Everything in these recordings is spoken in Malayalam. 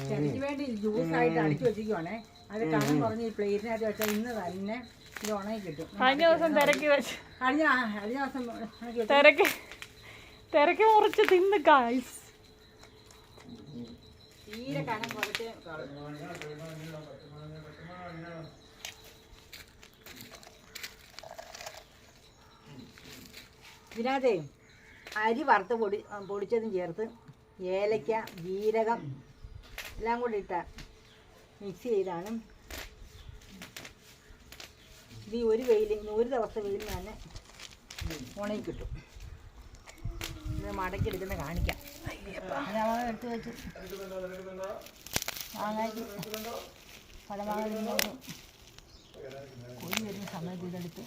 ചെടിക്ക് വേണ്ടി ജ്യൂസായിട്ട് അടിച്ചു വെച്ചിരിക്കുവാണേ. അത് കനം കുറഞ്ഞ് ഈ പ്ലേറ്റിനകത്ത് വെച്ചാൽ ഇന്ന് തന്നെ ഇത് ഉണങ്ങി കിട്ടും. കഴിഞ്ഞ ദിവസം തിരക്കി വെച്ച് കഴിഞ്ഞ ദിവസം തിരക്കി മുറിച്ച് തിന്ന് ഗായ്സ്. തീരെ കനം കുറച്ച് ഇതിനകത്തേ അരി വറുത്ത് പൊടിച്ചതും ചേർത്ത് ഏലക്ക, ജീരകം എല്ലാം കൂടി ഇട്ട മിക്സ് ചെയ്താണ് ഇത്. ഒരു ദിവസത്തെ വെയിലിന് തന്നെ ഉണങ്ങി കിട്ടും. ഇത് മടക്കി എടുക്കുന്ന കാണിക്കാം. പഴമാങ്ങ എടുത്ത് വെച്ച് മാങ്ങായ്ക്ക് പഴമാങ്ങ കൊതി വരുന്ന സമയത്ത് ഇതെടുത്ത്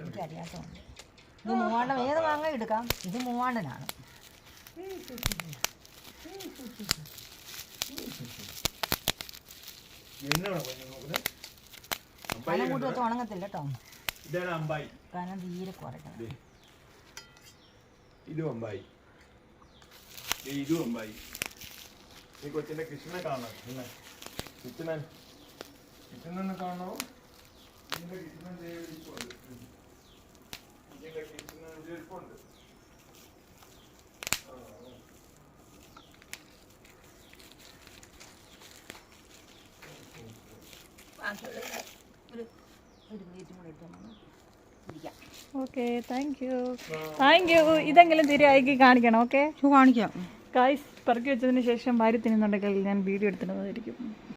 എനിക്കറിയാത്തതുണ്ട്. ഇത് മൂവാണ്ടം ഏത് മാങ്ങ എടുക്കാം. ഇത് മൂവാണ്ടനാണ്. കനം കൂട്ടി വെച്ച് ഉണങ്ങത്തില്ല കേട്ടോ. കനം തീരെ കുറയ്ക്കണം. കൊച്ചിന്റെ കൃഷ്ണനെ കാണാം. കിട്ടുന്നെന്ന് കാണോ? Okay, thank you. ഇതെങ്കിലും തിരി അയക്കി കാണിക്കണം. ഓക്കെ, കാണിക്കാം. ഗായ്സ്, പെറുക്കി വെച്ചതിന് ശേഷം വാരി തിന്നുന്നുണ്ടെങ്കിൽ ഞാൻ വീഡിയോ എടുത്തിടുന്നതായിരിക്കും.